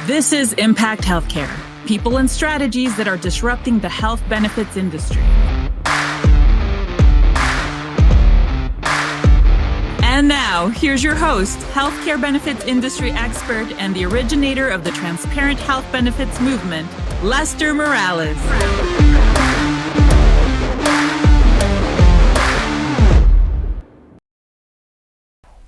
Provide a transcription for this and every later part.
This is Impact Healthcare, people and strategies that are disrupting the health benefits industry. And now, here's your host, healthcare benefits industry expert and the originator of the transparent health benefits movement, Lester Morales.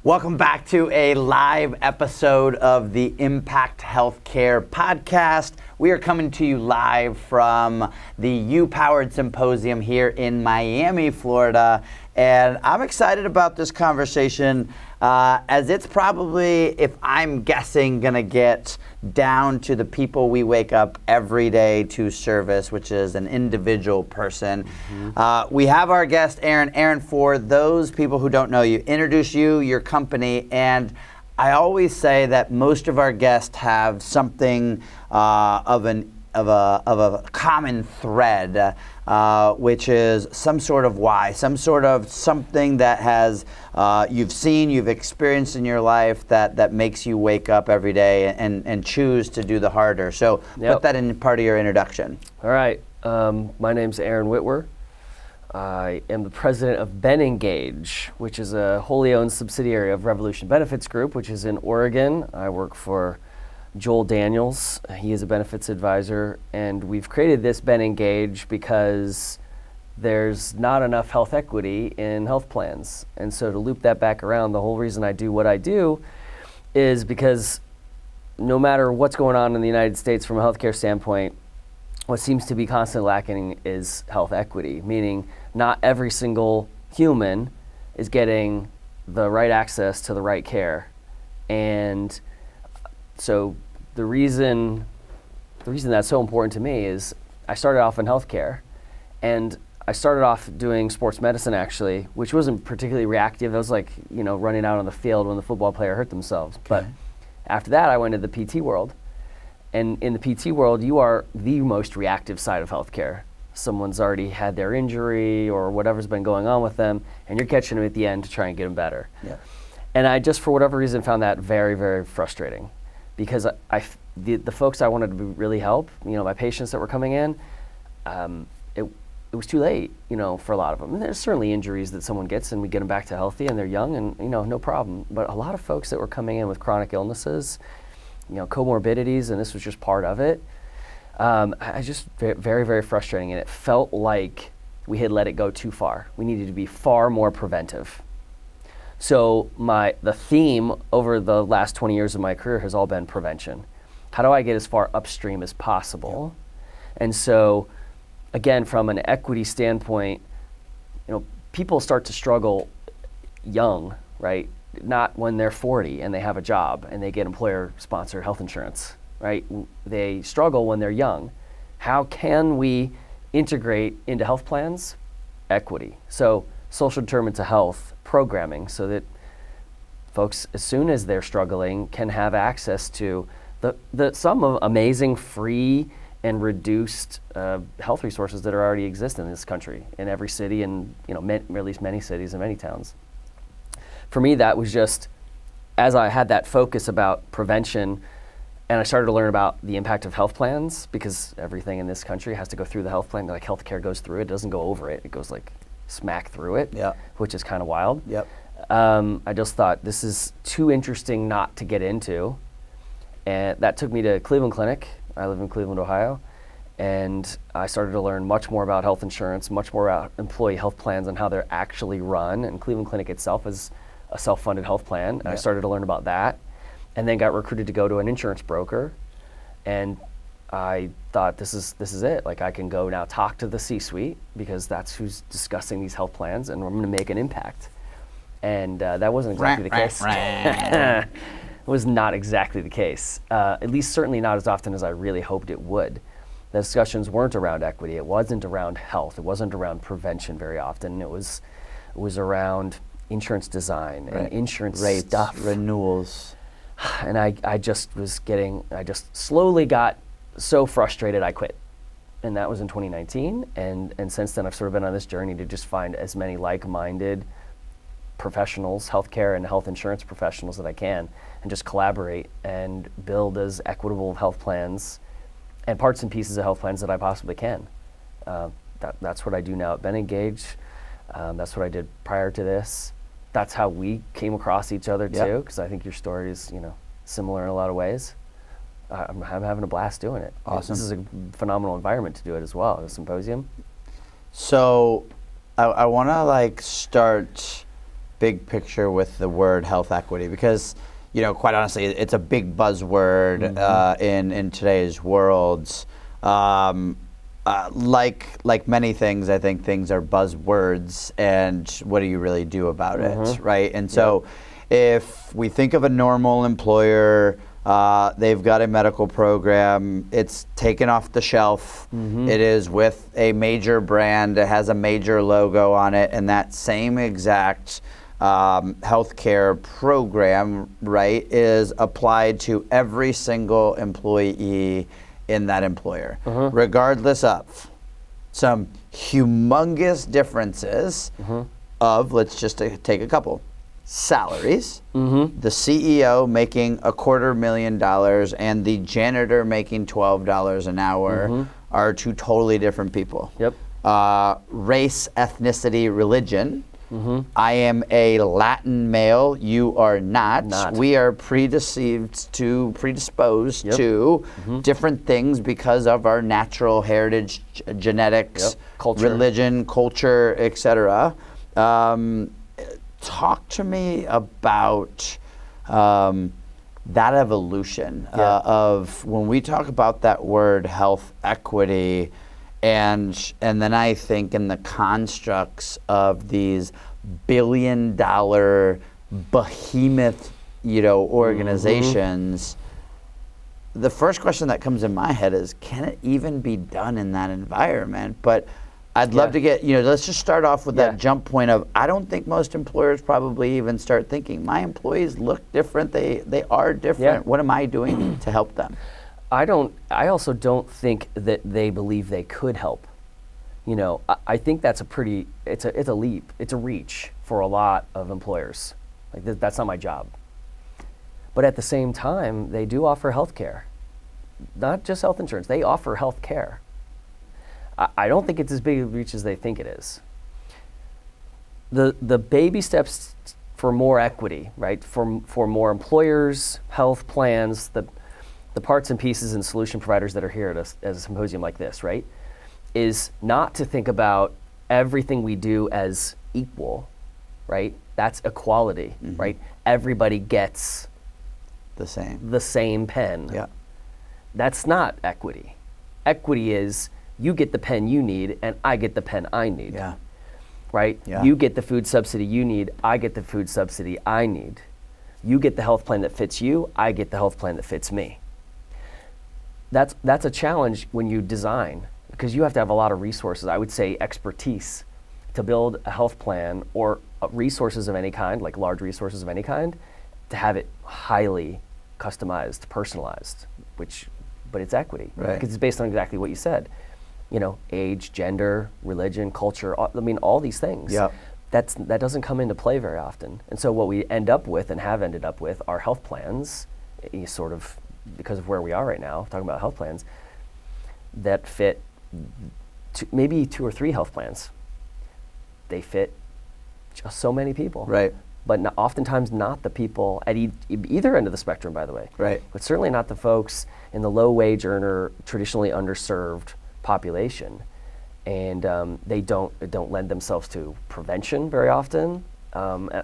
Welcome back to a live episode of the Impact Healthcare podcast. We are coming to you live from the U-Powered Symposium here in Miami, Florida. And I'm excited about this conversation as it's probably, if I'm guessing, going to get down to the people we wake up every day to service, which is an individual person. We have our guest, Aaron. Aaron, for those people who don't know you, introduce you, your company, and I always say that most of our guests have something of a common thread, which is some sort of why, something that has you've seen, you've experienced in your life that makes you wake up every day and choose to do the harder. So put that in part of your introduction. All right. My name's Aaron Witwer. I am the president of BenEngage, which is a wholly owned subsidiary of Revolution Benefits Group, which is in Oregon. I work for Joel Daniels. He is a benefits advisor, and we've created this BenEngage because there's not enough health equity in health plans. And so to loop that back around, the whole reason I do what I do is because no matter what's going on in the United States from a healthcare standpoint, what seems to be constantly lacking is health equity, meaning not every single human is getting the right access to the right care. And so the reason that's so important to me is I started off in healthcare, and I started off doing sports medicine actually, which wasn't particularly reactive. It was like, running out on the field when the football player hurt themselves. Okay. But after that, I went into the PT world. And in the PT world, you are the most reactive side of healthcare. Someone's already had their injury or whatever's been going on with them, and you're catching them at the end to try and get them better. Yeah. And I just, for whatever reason, found that very, very frustrating, because the folks I wanted to really help, my patients that were coming in, it was too late, for a lot of them. And there's certainly injuries that someone gets and we get them back to healthy and they're young and, no problem. But a lot of folks that were coming in with chronic illnesses, comorbidities, and this was just part of it. I just very, very frustrating, and it felt like we had let it go too far. We needed to be far more preventive. So the theme over the last 20 years of my career has all been prevention. How do I get as far upstream as possible? Yeah. And so, again, from an equity standpoint, people start to struggle young, right? Not when they're 40 and they have a job and they get employer-sponsored health insurance, right? They struggle when they're young. How can we integrate into health plans? Equity. So social determinants of health programming, so that folks, as soon as they're struggling, can have access to some amazing free and reduced health resources that already exist in this country, in every city, and at least many cities and many towns. For me, that was just, as I had that focus about prevention, and I started to learn about the impact of health plans, because everything in this country has to go through the health plan. Like healthcare goes through it, it doesn't go over it. It goes like smack through it, which is kind of wild. Yep. I just thought this is too interesting not to get into. And that took me to Cleveland Clinic. I live in Cleveland, Ohio. And I started to learn much more about health insurance, much more about employee health plans and how they're actually run. And Cleveland Clinic itself is a self-funded health plan. And I started to learn about that, and then got recruited to go to an insurance broker. And I thought, this is it. Like, I can go now talk to the C-suite, because that's who's discussing these health plans, and I'm going to make an impact. And that wasn't exactly the case. It was not exactly the case. At least certainly not as often as I really hoped it would. The discussions weren't around equity. It wasn't around health. It wasn't around prevention very often. It was around insurance design and insurance rates, stuff, renewals. And I just slowly got so frustrated I quit. And that was in 2019. And since then I've sort of been on this journey to just find as many like-minded professionals, healthcare and health insurance professionals that I can, and just collaborate and build as equitable health plans and parts and pieces of health plans that I possibly can. That's what I do now at BenEngage. That's what I did prior to this. That's how we came across each other too, because I think your story is, similar in a lot of ways. I'm having a blast doing it. Awesome. This is a phenomenal environment to do it as well, a symposium. So I want to start big picture with the word health equity, because quite honestly, it's a big buzzword in today's world. Like many things, I think things are buzzwords, and what do you really do about it, right? And so if we think of a normal employer, they've got a medical program, it's taken off the shelf, it is with a major brand, it has a major logo on it, and that same exact healthcare program, right, is applied to every single employee in that employer, regardless of some humongous differences of, let's just take a couple, salaries, the CEO making $250,000 and the janitor making $12 an hour are two totally different people. Yep. Race, ethnicity, religion. I am a Latin male, you are not. We are predisposed to different things because of our natural heritage, genetics, culture. Religion, culture, etc. Talk to me about that evolution of when we talk about that word health equity. And then I think in the constructs of these billion-dollar behemoth, organizations, the first question that comes in my head is, can it even be done in that environment? But I'd love to get, let's just start off with that jump point of, I don't think most employers probably even start thinking, my employees look different, they are different. What am I doing to help them? I also don't think that they believe they could help. I think that's it's a leap, it's a reach for a lot of employers. That's not my job. But at the same time, they do offer health care. Not just health insurance, they offer health care. I don't think it's as big a reach as they think it is. The baby steps for more equity, right? For more employers, health plans, the parts and pieces and solution providers that are here at a symposium like this, right, is not to think about everything we do as equal, right? That's equality, right? Everybody gets the same pen. Yeah. That's not equity. Equity is you get the pen you need and I get the pen I need. Yeah. Right? Yeah. You get the food subsidy you need, I get the food subsidy I need. You get the health plan that fits you, I get the health plan that fits me. That's a challenge when you design, because you have to have a lot of resources, I would say expertise, to build a health plan or resources of any kind, like large resources of any kind, to have it highly customized, personalized, but it's equity. Right. Because it's based on exactly what you said. Age, gender, religion, culture, all these things. Yep. That doesn't come into play very often. And so what we end up with and have ended up with are health plans, sort of because of where we are right now, talking about health plans, that fit maybe 2 or 3 health plans. They fit just so many people. Right. But oftentimes not the people at either end of the spectrum, by the way. Right. But certainly not the folks in the low wage earner, traditionally underserved population. And they don't lend themselves to prevention very often.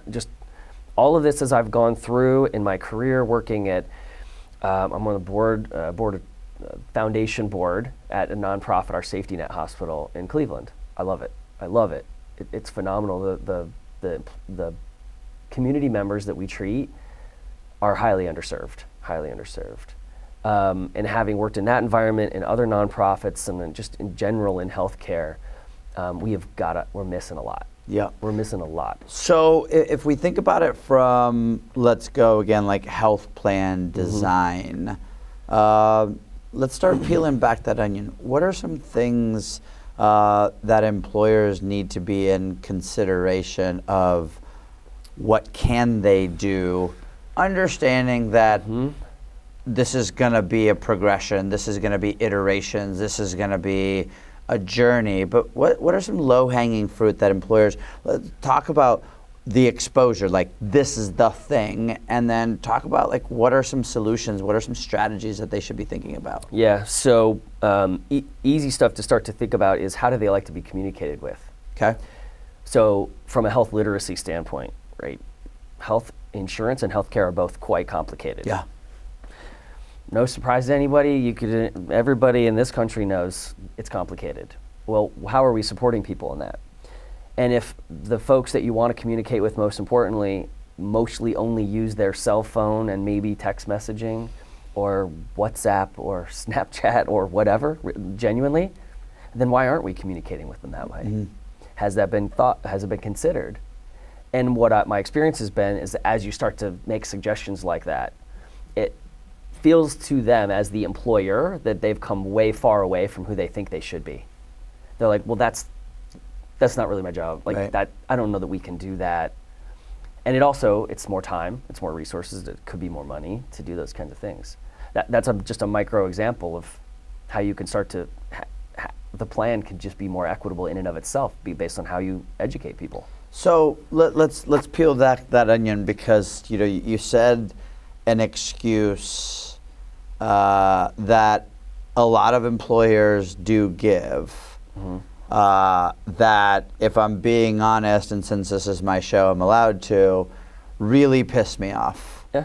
Just all of this as I've gone through in my career working at, I'm on the foundation board at a nonprofit, our Safety Net Hospital in Cleveland. I love it. It's phenomenal. The community members that we treat are highly underserved. And having worked in that environment in other nonprofits and then just in general in healthcare, we're missing a lot. Yeah. We're missing a lot. So if we think about it from, let's go again, like health plan design, let's start peeling back that onion. What are some things that employers need to be in consideration of what can they do, understanding that this is going to be a progression, this is going to be iterations, this is going to be a journey, but what are some low-hanging fruit that employers, let's talk about the exposure, like this is the thing, and then talk about like what are some solutions, what are some strategies that they should be thinking about? Yeah, so easy stuff to start to think about is how do they like to be communicated with? Okay. So from a health literacy standpoint, right, health insurance and healthcare are both quite complicated. Yeah. No surprise to anybody, everybody in this country knows it's complicated. Well, how are we supporting people in that? And if the folks that you want to communicate with, most importantly, mostly only use their cell phone and maybe text messaging or WhatsApp or Snapchat or whatever, genuinely, then why aren't we communicating with them that way? Mm-hmm. Has that been thought? Has it been considered? And what my experience has been is that as you start to make suggestions like that, it feels to them as the employer that they've come way far away from who they think they should be. They're like, well, that's not really my job. Like right. that, I don't know that we can do that. And it's more time, it's more resources, it could be more money to do those kinds of things. That's just a micro example of how you can start to, the plan can just be more equitable in and of itself, be based on how you educate people. So let's peel that onion, because you said an excuse that a lot of employers do give. Mm-hmm. That, if I'm being honest, and since this is my show, I'm allowed to, really piss me off. Yeah.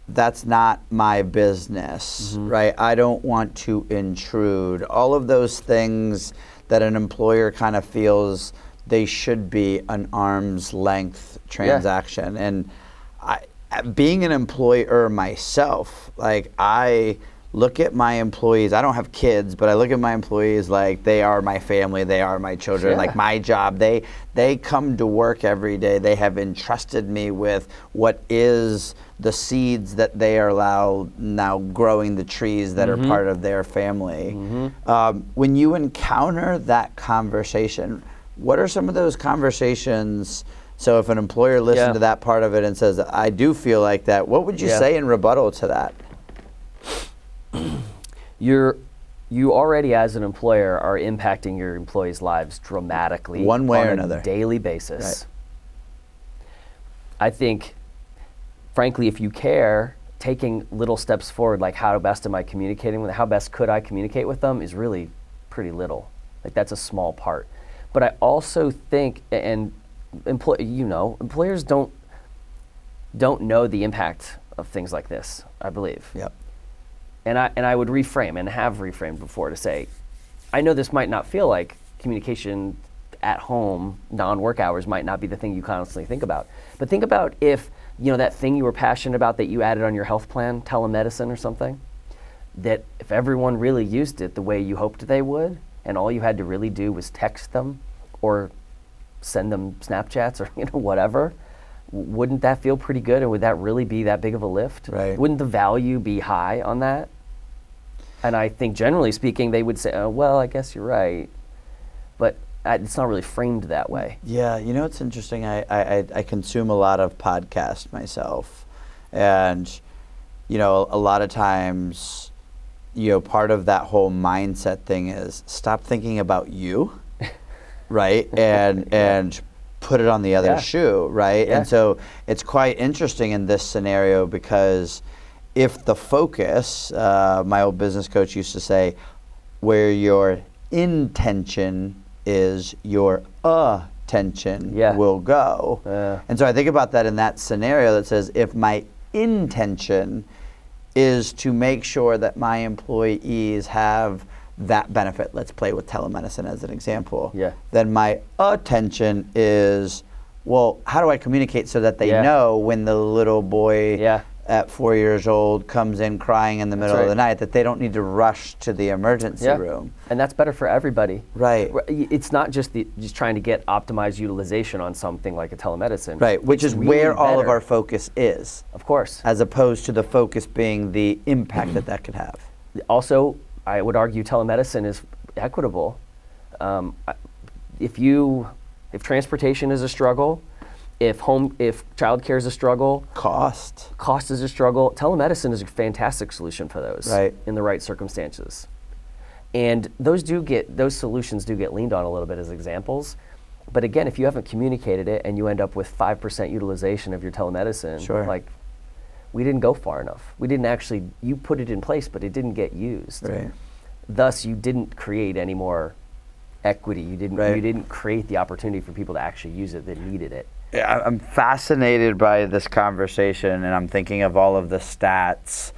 That's not my business, mm-hmm. right? I don't want to intrude. All of those things that an employer kind of feels they should be an arm's length transaction. Yeah. And being an employer myself, like I look at my employees, I don't have kids, but I look at my employees like they are my family, they are my children, like my job. They come to work every day. They have entrusted me with what is the seeds that they are now growing the trees that mm-hmm. are part of their family. Mm-hmm. When you encounter that conversation, what are some of those conversations? So if an employer listened to that part of it and says, I do feel like that, what would you say in rebuttal to that? You already, as an employer, are impacting your employees' lives dramatically, one way on or another, a daily basis. Right. I think, frankly, if you care, taking little steps forward, like how best am I communicating with them, how best could I communicate with them, is really pretty little. Like that's a small part. But I also think, and employers don't know the impact of things like this, I believe. Yep. And I would reframe, and have reframed before, to say, I know this might not feel like communication at home, non-work hours might not be the thing you constantly think about. But think about if, that thing you were passionate about that you added on your health plan, telemedicine or something, that if everyone really used it the way you hoped they would, and all you had to really do was text them or send them Snapchats or whatever, wouldn't that feel pretty good? And would that really be that big of a lift? Right. Wouldn't the value be high on that? And I think generally speaking, they would say, oh, well, I guess you're right. But it's not really framed that way. Yeah, it's interesting. I consume a lot of podcasts myself. And, a lot of times, part of that whole mindset thing is stop thinking about you, right? And put it on the other shoe, right? Yeah. And so it's quite interesting in this scenario, because if the focus, my old business coach used to say, where your intention is, your attention will go. And so I think about that in that scenario that says, if my intention is to make sure that my employees have that benefit, let's play with telemedicine as an example, then my attention is, well, how do I communicate so that they know when the little boy at 4 years old comes in crying in the middle of the night, that they don't need to rush to the emergency room. And that's better for everybody. Right. It's not just trying to get optimized utilization on something like a telemedicine. Right, which is really where all of our focus is. Of course. As opposed to the focus being the impact that could have. Also, I would argue telemedicine is equitable. If transportation is a struggle, If childcare is a struggle, Cost is a struggle, telemedicine is a fantastic solution for those Right. in the right circumstances. And those solutions do get leaned on a little bit as examples. But again, if you haven't communicated it and you end up with 5% utilization of your telemedicine, Sure. like, we didn't go far enough. We didn't actually, you put it in place, but it didn't get used. Right. Thus, you didn't create any more equity. You didn't create the opportunity for people to actually use it that needed it. Yeah, I'm fascinated by this conversation, and I'm thinking of all of the stats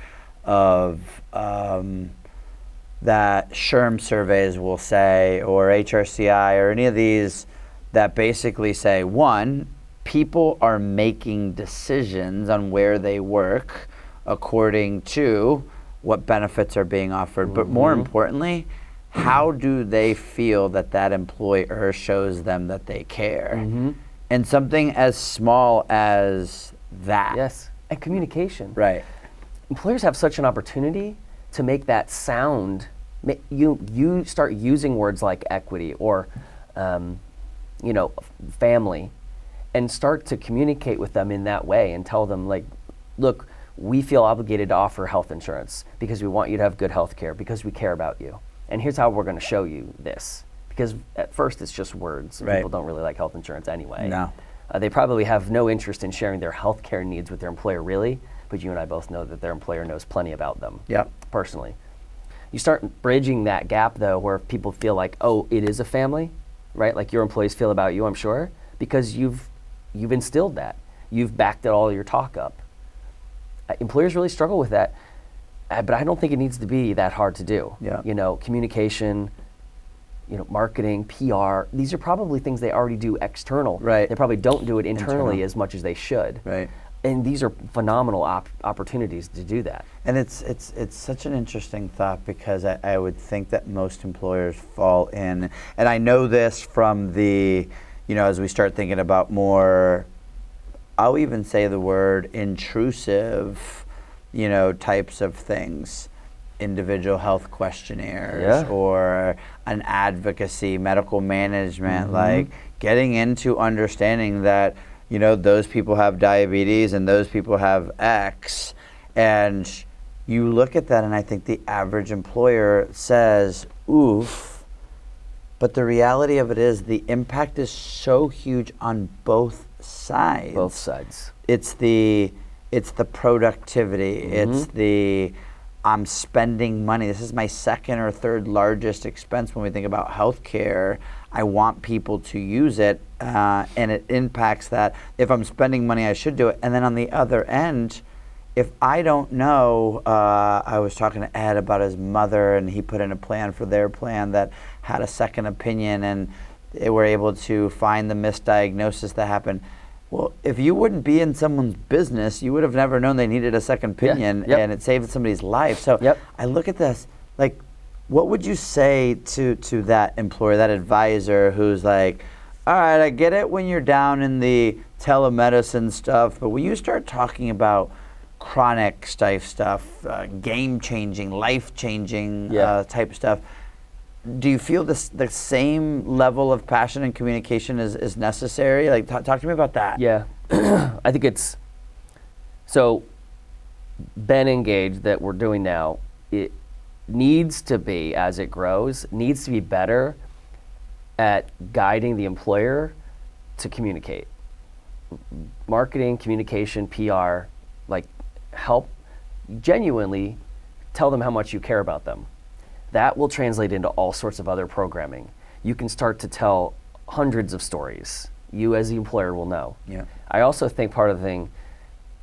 of that SHRM surveys will say, or HRCI, or any of these that basically say, one, people are making decisions on where they work according to what benefits are being offered. But more importantly, how do they feel that employer shows them that they care? And something as small as that. Yes, and communication. Right. Employers have such an opportunity to make that sound. You start using words like equity or, family, and start to communicate with them in that way and tell them, like, look, we feel obligated to offer health insurance because we want you to have good health care, because we care about you. And here's how we're going to show you this. Because at first it's just words. Right. People don't really like health insurance anyway. No. They probably have no interest in sharing their health care needs with their employer, really, but you and I both know that their employer knows plenty about them. Yep. Personally. You start bridging that gap, though, where people feel like, oh, it is a family, right? Like your employees feel about you, I'm sure, because you've instilled that. You've backed it all your talk up. Employers really struggle with that, but I don't think it needs to be that hard to do. Yeah. Communication, marketing, PR, these are probably things they already do external. Right. They probably don't do it internally Internal. as much as they should. Right. And these are phenomenal opportunities to do that. And it's such an interesting thought, because I would think that most employers fall in, and I know this from the, as we start thinking about more, I'll even say the word intrusive, types of things, individual health questionnaires, or an advocacy, medical management, like getting into understanding that, those people have diabetes and those people have X, and you look at that and I think the average employer says, oof, but the reality of it is the impact is so huge on both sides. Both sides. It's the productivity. It's the I'm spending money. This is my second or third largest expense when we think about healthcare. I want people to use it, and it impacts that. If I'm spending money, I should do it. And then on the other end, if I don't know, I was talking to Ed about his mother, and he put in a plan for their plan that had a second opinion, and they were able to find the misdiagnosis that happened. Well, if you wouldn't be in someone's business, you would have never known they needed a second opinion, and it saved somebody's life. So I look at this, like, what would you say to that employer, that advisor who's like, all right, I get it when you're down in the telemedicine stuff, but when you start talking about chronic stuff, game-changing, life-changing type stuff, do you feel the same level of passion and communication is necessary? Like, talk to me about that. Yeah, I think it's, so BenEngage that we're doing now, it needs to be, as it grows, needs to be better at guiding the employer to communicate. Marketing, communication, PR, like, help genuinely tell them how much you care about them. That will translate into all sorts of other programming. You can start to tell hundreds of stories. You as the employer will know. Yeah. I also think part of the thing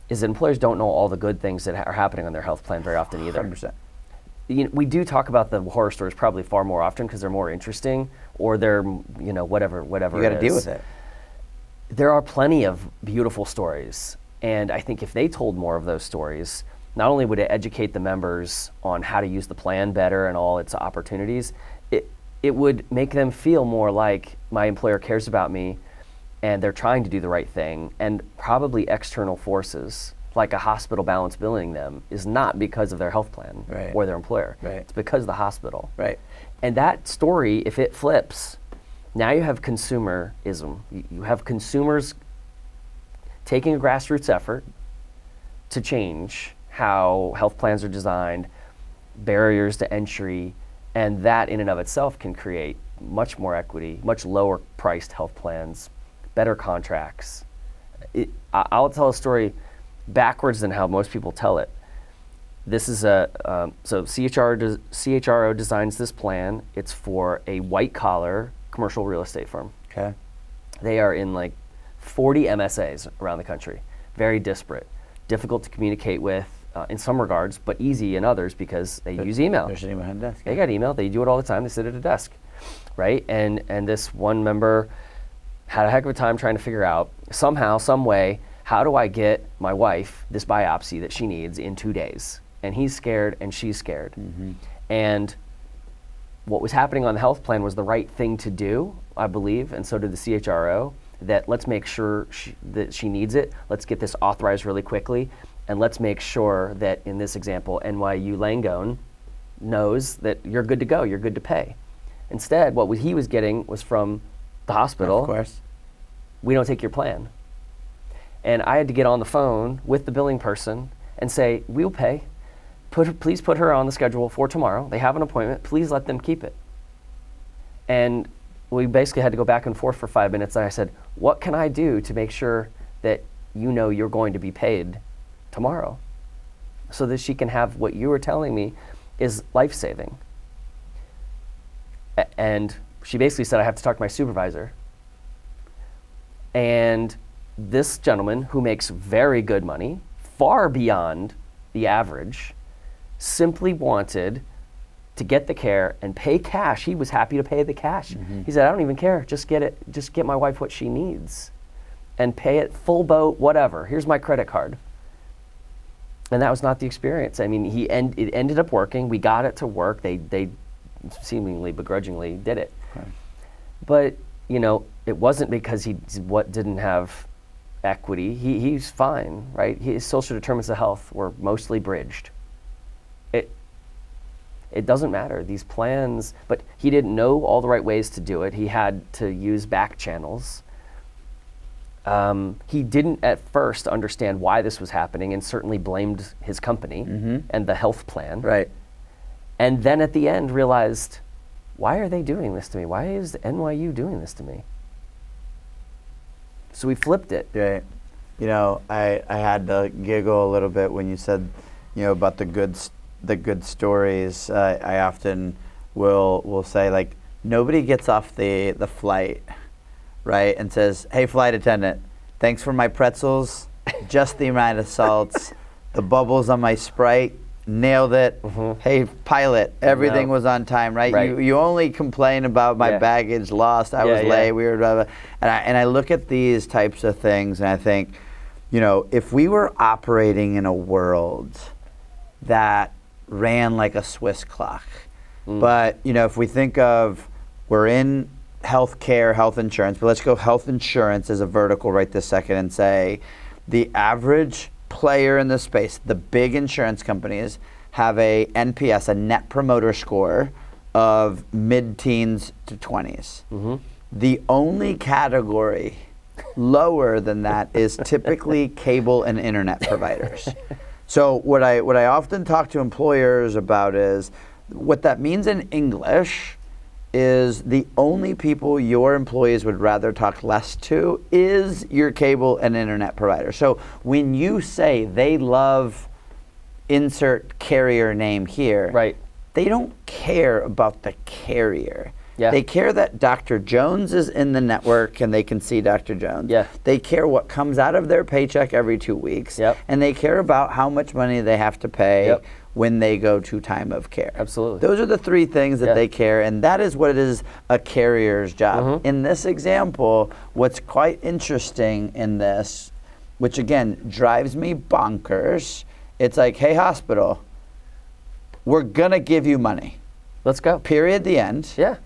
is that employers don't know all the good things that are happening on their health plan very often either. 100%. We do talk about the horror stories probably far more often because they're more interesting, or they're, whatever you got to deal with it. There are plenty of beautiful stories, and I think if they told more of those stories, not only would it educate the members on how to use the plan better and all its opportunities, it would make them feel more like my employer cares about me and they're trying to do the right thing, and probably external forces like a hospital balance billing them is not because of their health plan or their employer. It's because of the hospital. And that story, if it flips, now you have consumerism. You have consumers taking a grassroots effort to change how health plans are designed, barriers to entry, and that in and of itself can create much more equity, much lower priced health plans, better contracts. I'll tell a story backwards than how most people tell it. This is so CHRO designs this plan. It's for a white collar commercial real estate firm. Okay. They are in like 40 MSAs around the country, very disparate, difficult to communicate with in some regards, but easy in others because they use email. They're sitting behind a desk. They got email. They do it all the time. They sit at a desk, right? And this one member had a heck of a time trying to figure out somehow, some way, how do I get my wife this biopsy that she needs in 2 days? And he's scared and she's scared. Mm-hmm. And what was happening on the health plan was the right thing to do, I believe, and so did the CHRO, that let's make sure that she needs it. Let's get this authorized really quickly. And let's make sure that in this example, NYU Langone knows that you're good to go, you're good to pay. Instead, what he was getting was from the hospital. Of course. We don't take your plan. And I had to get on the phone with the billing person and say, we'll pay. Please put her on the schedule for tomorrow. They have an appointment. Please let them keep it. And we basically had to go back and forth for 5 minutes. And I said, what can I do to make sure that you know you're going to be paid tomorrow so that she can have what you were telling me is life-saving? And she basically said, I have to talk to my supervisor. And this gentleman, who makes very good money, far beyond the average, simply wanted to get the care and pay cash. He was happy to pay the cash. Mm-hmm. He said, I don't even care, just get my wife what she needs and pay it full boat, whatever. Here's my credit card. And that was not the experience. I mean, it ended up working. We got it to work. They seemingly begrudgingly did it. Okay. But, it wasn't because he didn't have equity. He's fine, right? His social determinants of health were mostly bridged. It doesn't matter, these plans, but he didn't know all the right ways to do it. He had to use back channels. He didn't at first understand why this was happening and certainly blamed his company and the health plan. Right. And then at the end realized, why are they doing this to me? Why is NYU doing this to me? So we flipped it. Right. I had to giggle a little bit when you said, about the good stories. I often will say, like, nobody gets off the flight, right, and says, hey, flight attendant, thanks for my pretzels, just the amount of salts, the bubbles on my Sprite, nailed it. Mm-hmm. Hey, pilot, everything was on time, right? You only complain about my baggage lost, I was late, we were blah, blah. And I look at these types of things and I think, if we were operating in a world that ran like a Swiss clock, but if we think of, we're in healthcare, health insurance, but let's go health insurance as a vertical right this second and say the average player in this space, the big insurance companies, have a NPS, a net promoter score of mid-teens to 20s. Mm-hmm. The only category lower than that is typically cable and internet providers. So what I often talk to employers about is, what that means in English is the only people your employees would rather talk less to is your cable and internet provider. So when you say they love insert carrier name here, right, they don't care about the carrier. Yeah. They care that Dr. Jones is in the network and they can see Dr. Jones. Yeah. They care what comes out of their paycheck every 2 weeks. Yep. And they care about how much money they have to pay when they go to time of care. Absolutely. Those are the three things that they care, and that is what it is a carrier's job. Mm-hmm. In this example, what's quite interesting in this, which again drives me bonkers, it's like, hey, hospital, we're gonna give you money. Let's go. Period, the end. Yeah.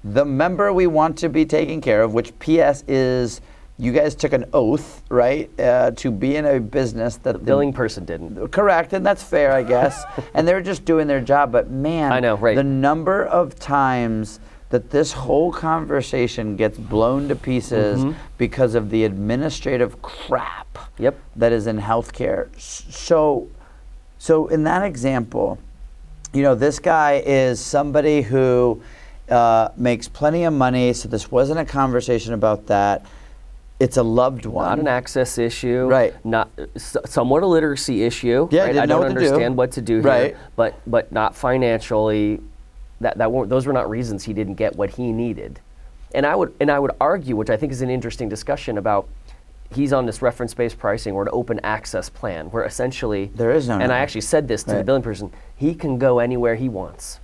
The member we want to be taken care of, which PS is, you guys took an oath, right, to be in a business that the billing person didn't. Correct, and that's fair, I guess. And they're just doing their job, but man, I know, right. The number of times that this whole conversation gets blown to pieces because of the administrative crap that is in healthcare. So in that example, this guy is somebody who makes plenty of money, so this wasn't a conversation about that. It's a loved one. Not an access issue. Right. Not somewhat a literacy issue. Yeah, right? I don't understand what to do here. Right. But not financially. Those were not reasons he didn't get what he needed. And I would argue, which I think is an interesting discussion about, he's on this reference-based pricing or an open access plan where essentially there is no. And I actually said this to the billing person. He can go anywhere he wants.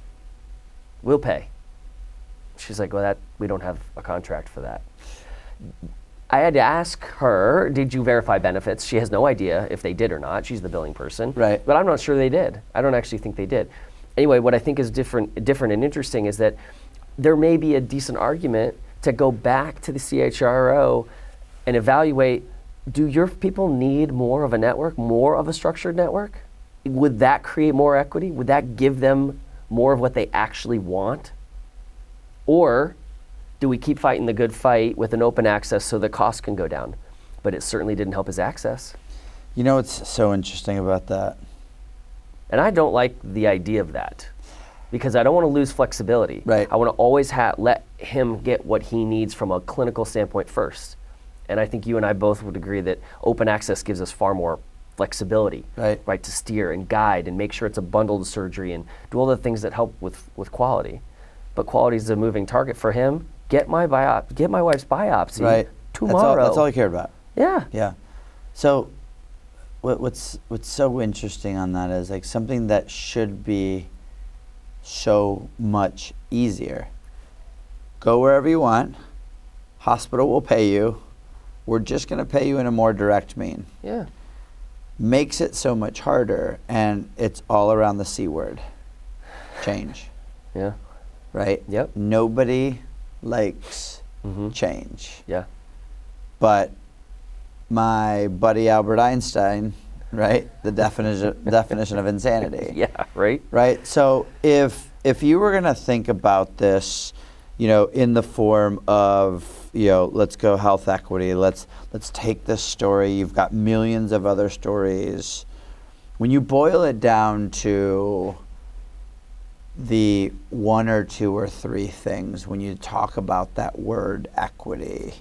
We'll pay. She's like, well, we don't have a contract for that. I had to ask her, did you verify benefits? She has no idea if they did or not. She's the billing person. Right. But I'm not sure they did. I don't actually think they did. Anyway, what I think is different and interesting is that there may be a decent argument to go back to the CHRO and evaluate, do your people need more of a network, more of a structured network? Would that create more equity? Would that give them more of what they actually want? Or do we keep fighting the good fight with an open access so the cost can go down? But it certainly didn't help his access. What's so interesting about that? And I don't like the idea of that because I don't want to lose flexibility. Right. I want to always let him get what he needs from a clinical standpoint first. And I think you and I both would agree that open access gives us far more flexibility, right, to steer and guide and make sure it's a bundled surgery and do all the things that help with quality. But quality is a moving target for him. Get my wife's biopsy tomorrow. That's all he cared about. Yeah. Yeah. So what's so interesting on that is like something that should be so much easier. Go wherever you want. Hospital will pay you. We're just going to pay you in a more direct mean. Yeah. Makes it so much harder, and it's all around the C word. Change. Yeah. Right? Yep. Nobody likes change. Yeah. But my buddy Albert Einstein, right? The definition of insanity. Yeah, right? Right? So if you were going to think about this, in the form of, let's go health equity, let's take this story, you've got millions of other stories. When you boil it down to the one or two or three things when you talk about that word equity,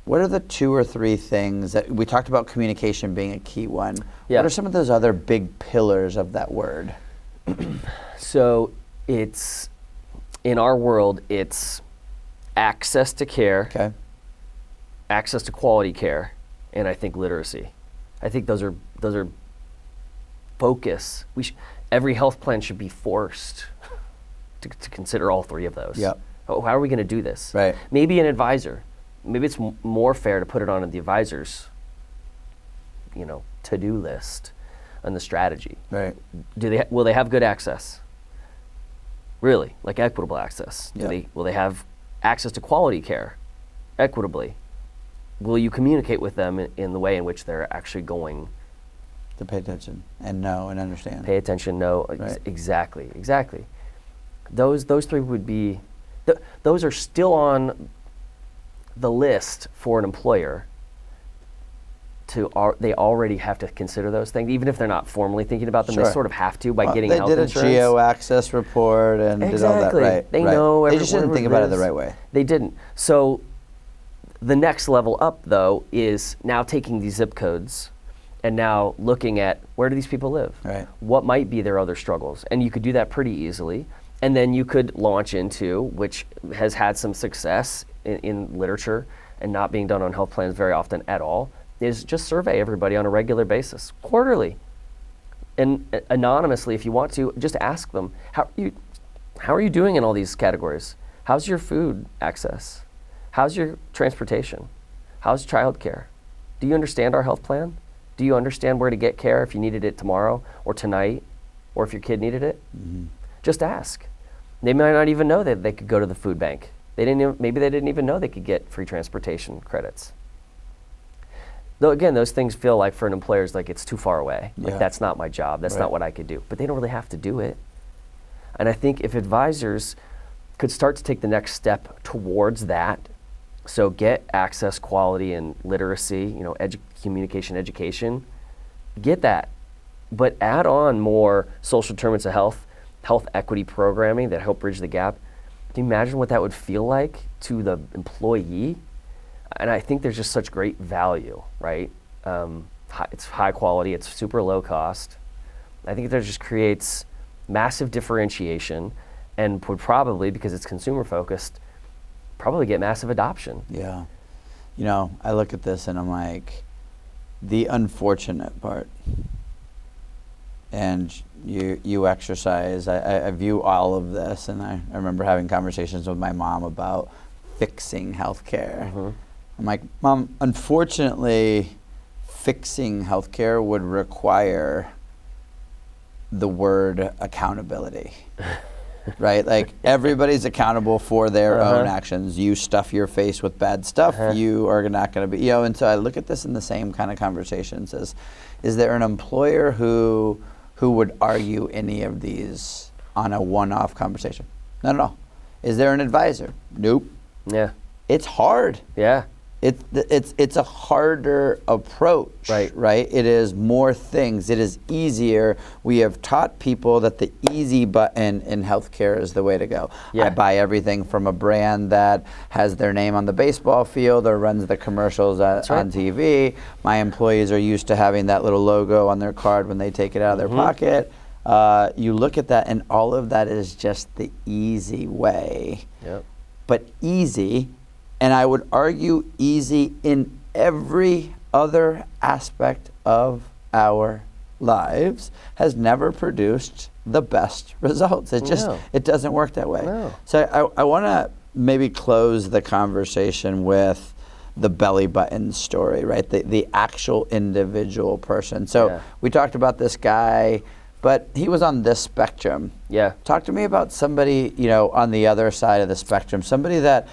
what are the two or three things that we talked about? Communication being a key one. Yeah. What are some of those other big pillars of that word? So it's, in our world, it's access to care, access to quality care, and I think literacy. I think those are focus. Every health plan should be forced to consider all three of those. Yep. How are we going to do this? Right. Maybe an advisor. Maybe it's more fair to put it on the advisor's, to-do list and the strategy. Right. Will they have good access? Really, like equitable access? Yep. Will they have access to quality care equitably? Will you communicate with them in the way in which they're actually going to pay attention and know and understand? Pay attention, know. Right. Exactly. Those three would be, those are still on the list for an employer. They already have to consider those things, even if they're not formally thinking about them. They sort of have to by getting health insurance. They did a geo-access report and did all that, right? They know. They just didn't think about it the right way. They didn't. So the next level up, though, is now taking these zip codes and now looking at where do these people live? Right. What might be their other struggles? And you could do that pretty easily. And then you could launch into, which has had some success in literature and not being done on health plans very often at all, is just survey everybody on a regular basis, quarterly. And anonymously, if you want to, just ask them, how are you doing in all these categories? How's your food access? How's your transportation? How's childcare? Do you understand our health plan? Do you understand where to get care if you needed it tomorrow or tonight, or if your kid needed it? Mm-hmm. Just ask. They might not even know that they could go to the food bank. Maybe they didn't even know they could get free transportation credits. Though again, those things feel like for an employer is like it's too far away. Like that's not my job. That's not what I could do. But they don't really have to do it. And I think if advisors could start to take the next step towards that. So get access, quality, and literacy, communication, education, get that. But add on more social determinants of health equity programming that help bridge the gap. Can you imagine what that would feel like to the employee? And I think there's just such great value, right? It's high quality, it's super low cost. I think that just creates massive differentiation and would probably, because it's consumer focused, probably get massive adoption. Yeah. I look at this and I'm like, the unfortunate part, and you exercise, I view all of this, and I remember having conversations with my mom about fixing healthcare. Mm-hmm. I'm like, Mom, unfortunately, fixing healthcare would require the word accountability. Right? Like, everybody's accountable for their own actions. You stuff your face with bad stuff, you are not going to be, and so I look at this in the same kind of conversations as, is there an employer who would argue any of these on a one-off conversation? Not at all. Is there an advisor? Nope. Yeah. It's hard. Yeah. It's a harder approach, right? It is more things. It is easier. We have taught people that the easy button in healthcare is the way to go. Yeah. I buy everything from a brand that has their name on the baseball field or runs the commercials on TV. My employees are used to having that little logo on their card when they take it out of their pocket. You look at that, and all of that is just the easy way. Yep. But easy. And I would argue easy in every other aspect of our lives has never produced the best results. It doesn't work that way. No. So I want to maybe close the conversation with the belly button story, right? The actual individual person. So we talked about this guy, but he was on this spectrum. Yeah. Talk to me about somebody, on the other side of the spectrum, somebody that,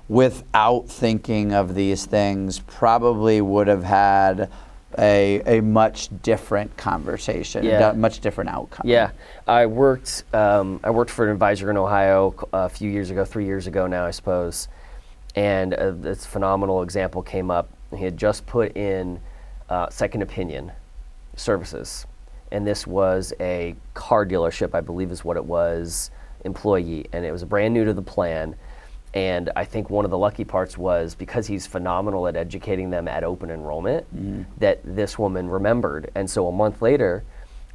without thinking of these things, probably would have had a much different conversation, much different outcome. Yeah, I worked for an advisor in Ohio a few years ago, 3 years ago now, I suppose, and this phenomenal example came up. He had just put in second opinion services, and this was a car dealership, I believe is what it was, employee, and it was brand new to the plan. And I think one of the lucky parts was because he's phenomenal at educating them at open enrollment, that this woman remembered. And so a month later,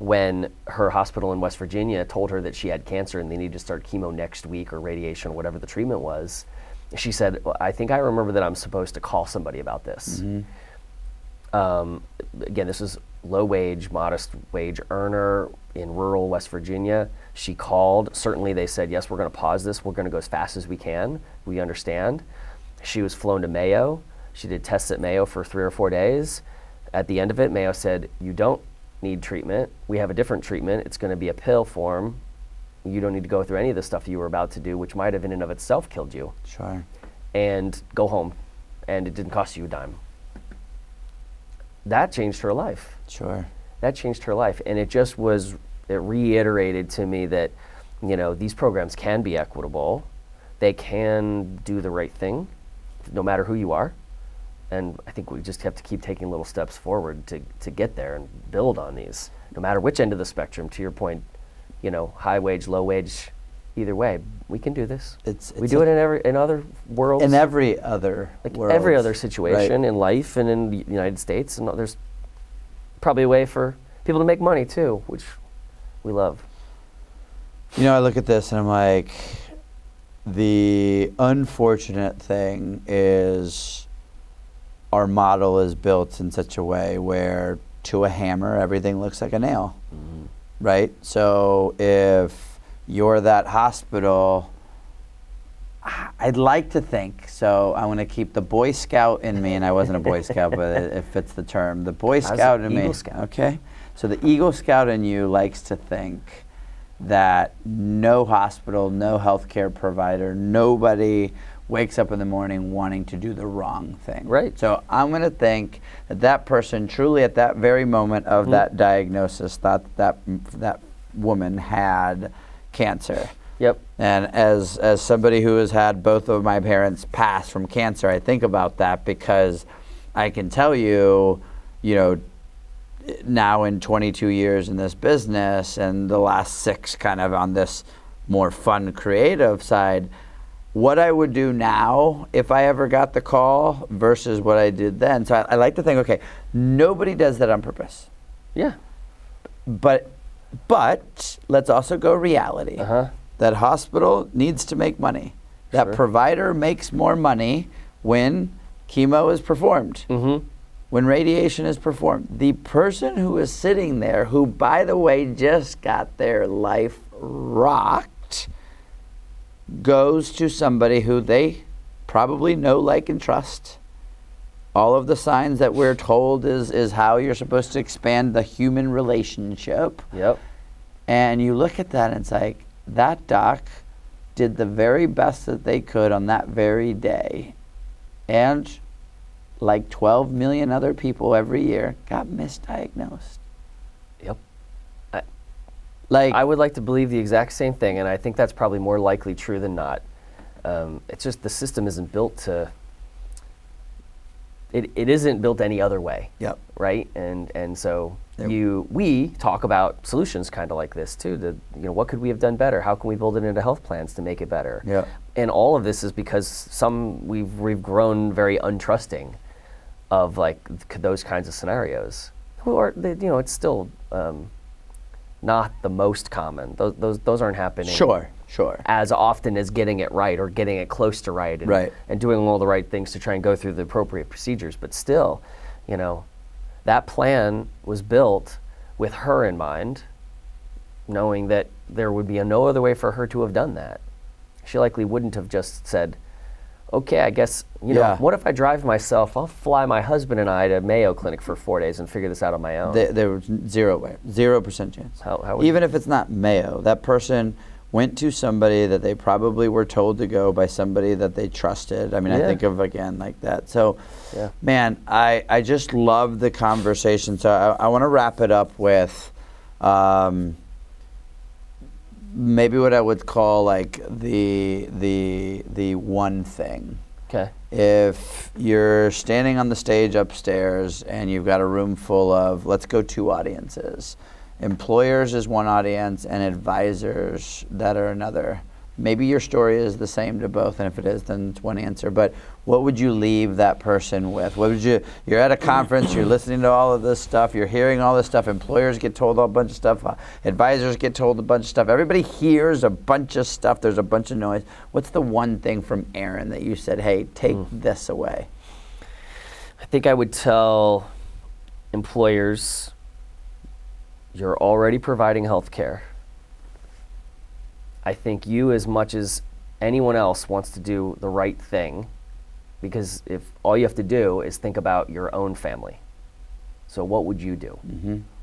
when her hospital in West Virginia told her that she had cancer and they needed to start chemo next week or radiation or whatever the treatment was, she said, well, I think I remember that I'm supposed to call somebody about this. Again, this is low wage, modest wage earner in rural West Virginia. She called. Certainly they said, yes, we're going to pause this. We're going to go as fast as we can. We understand. She was flown to Mayo. She did tests at Mayo for 3 or 4 days. At the end of it, Mayo said, you don't need treatment. We have a different treatment. It's going to be a pill form. You don't need to go through any of the stuff you were about to do, which might have in and of itself killed you. Sure. And go home. And it didn't cost you a dime. That changed her life. Sure. That changed her life. And it reiterated to me that, these programs can be equitable. They can do the right thing, no matter who you are. And I think we just have to keep taking little steps forward to get there and build on these, no matter which end of the spectrum. To your point, high wage, low wage, either way, we can do this. We do it in other worlds. In every other world. Every other situation in life and in the United States. And there's probably a way for people to make money too, which we love. I look at this and I'm like, the unfortunate thing is our model is built in such a way where to a hammer, everything looks like a nail, right? So if you're that hospital, I'd like to think, so I want to keep the Boy Scout in me, and I wasn't a Boy Scout, but it fits the term. The Boy Scout in me. Eagle Scout. Okay. So the Eagle Scout in you likes to think that no hospital, no healthcare provider, nobody wakes up in the morning wanting to do the wrong thing. Right. So I'm going to think that person truly at that very moment of that diagnosis thought that woman had cancer. Yep. And as somebody who has had both of my parents pass from cancer, I think about that because I can tell you, now in 22 years in this business and the last 6 kind of on this more fun creative side, what I would do now if I ever got the call versus what I did then. So I like to think, okay, nobody does that on purpose. Yeah. But let's also go reality. That hospital needs to make money. That provider makes more money when chemo is performed, when radiation is performed. The person who is sitting there, who, by the way, just got their life rocked, goes to somebody who they probably know, like, and trust. All of the signs that we're told is how you're supposed to expand the human relationship. Yep. And you look at that and it's like, that doc did the very best that they could on that very day. And like 12 million other people every year got misdiagnosed. Yep. I would like to believe the exact same thing, and I think that's probably more likely true than not. It's just the system isn't built to. It isn't built any other way. Yep. Right. And so we talk about solutions kind of like this too. What could we have done better? How can we build it into health plans to make it better? Yeah. And all of this is because we've grown very untrusting of like those kinds of scenarios. It's still not the most common. Those aren't happening. Sure. As often as getting it right or getting it close to right and doing all the right things to try and go through the appropriate procedures. But still, that plan was built with her in mind, knowing that there would be no other way for her to have done that. She likely wouldn't have just said, okay, I guess, what if I drive myself? I'll fly my husband and I to Mayo Clinic for 4 days and figure this out on my own. There was 0% chance. How Even if it's not Mayo, that person went to somebody that they probably were told to go by somebody that they trusted. I mean, I think of, again, like that. So, man, I just love the conversation. So I want to wrap it up with maybe what I would call like the one thing. Okay. If you're standing on the stage upstairs and you've got a room full of, let's go 2 audiences. Employers is one audience and advisors that are another. Maybe your story is the same to both, and if it is, then it's one answer. But what would you leave that person with? You're at a conference, you're listening to all of this stuff, you're hearing all this stuff, employers get told a bunch of stuff, advisors get told a bunch of stuff, everybody hears a bunch of stuff, there's a bunch of noise. What's the one thing from Aaron that you said, hey, take this away? I think I would tell employers, you're already providing health care. I think you, as much as anyone else, wants to do the right thing, because if all you have to do is think about your own family. So what would you do?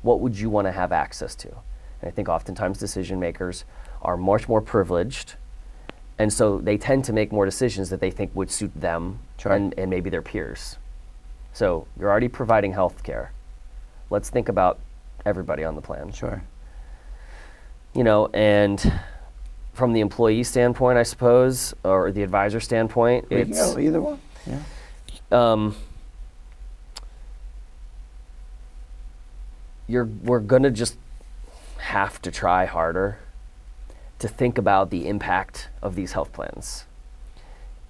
What would you want to have access to? And I think oftentimes decision makers are much more privileged, and so they tend to make more decisions that they think would suit them and maybe their peers. So you're already providing health care. Let's think about everybody on the plan. Sure. And from the employee standpoint, I suppose, or the advisor standpoint, it's either one. Yeah. We're gonna just have to try harder to think about the impact of these health plans,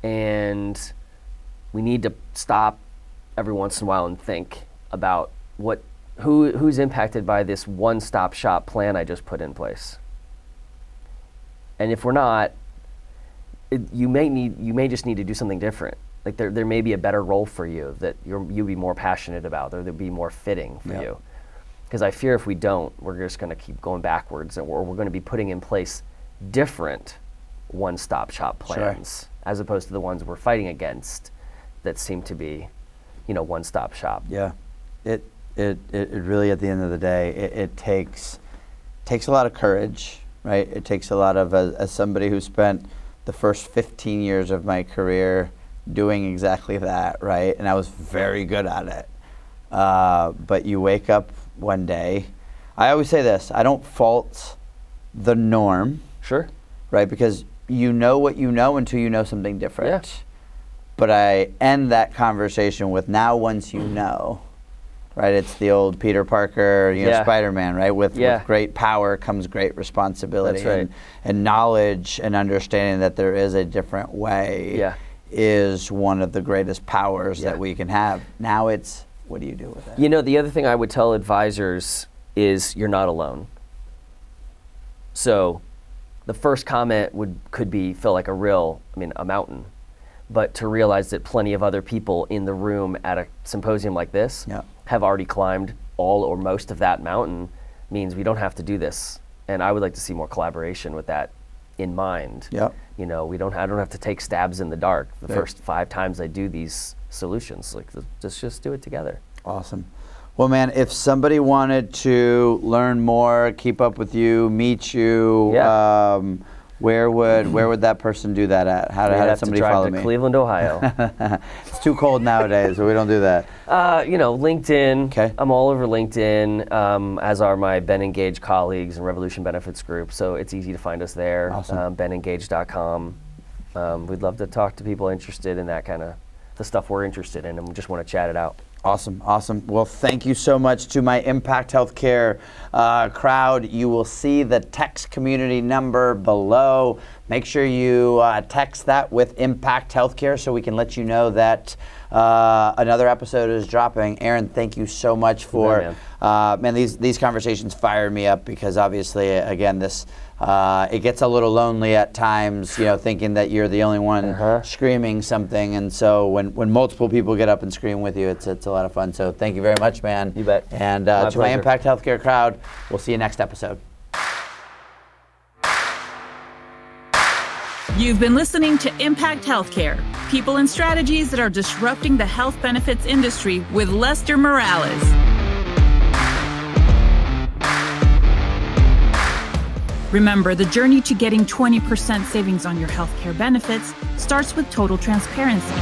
and we need to stop every once in a while and think about who's impacted by this one-stop shop plan I just put in place. And if we're not, you may just need to do something different. Like there may be a better role for you that you'll be more passionate about, or that'll be more fitting for you. Because I fear if we don't, we're just going to keep going backwards, and we're going to be putting in place different one-stop shop plans as opposed to the ones we're fighting against that seem to be, one-stop shop. Yeah, it really, at the end of the day, it takes a lot of courage. Right, it takes a lot of, as somebody who spent the first 15 years of my career doing exactly that, right? And I was very good at it. But you wake up one day. I always say this: I don't fault the norm. Sure. right? Because you know what you know until you know something different. Yeah. But I end that conversation with now once you know, right? It's the old Peter Parker, Spider-Man, right? With great power comes great responsibility. That's right. And knowledge and understanding that there is a different way is one of the greatest powers that we can have. Now it's, what do you do with it? You know, the other thing I would tell advisors is you're not alone. So the first comment could feel like a mountain. But to realize that plenty of other people in the room at a symposium like this have already climbed all or most of that mountain means we don't have to do this. And I would like to see more collaboration with that in mind. Yep. You know, I don't have to take stabs in the dark the first 5 times I do these solutions. Like, let's just do it together. Awesome. Well, man, if somebody wanted to learn more, keep up with you, meet you, where would that person do that at? How did somebody follow me? Cleveland, Ohio. It's too cold nowadays, so we don't do that. LinkedIn. Okay. I'm all over LinkedIn, as are my BenEngage colleagues and Revolution Benefits Group. So it's easy to find us there. Awesome. BenEngage.com. We'd love to talk to people interested in that kind of the stuff we're interested in, and we just want to chat it out. Awesome. Well, thank you so much to my Impact Healthcare crowd. You will see the text community number below. Make sure you text that with Impact Healthcare so we can let you know that another episode is dropping. Aaron, thank you so much for these conversations fired me up because obviously, again, this it gets a little lonely at times, thinking that you're the only one screaming something. And so when multiple people get up and scream with you, it's a lot of fun. So thank you very much, man. You bet. And to my Impact Healthcare crowd, we'll see you next episode. You've been listening to Impact Healthcare, people and strategies that are disrupting the health benefits industry with Lester Morales. Remember, the journey to getting 20% savings on your healthcare benefits starts with total transparency.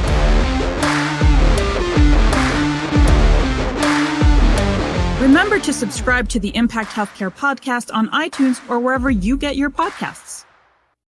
Remember to subscribe to the Impact Healthcare podcast on iTunes or wherever you get your podcasts.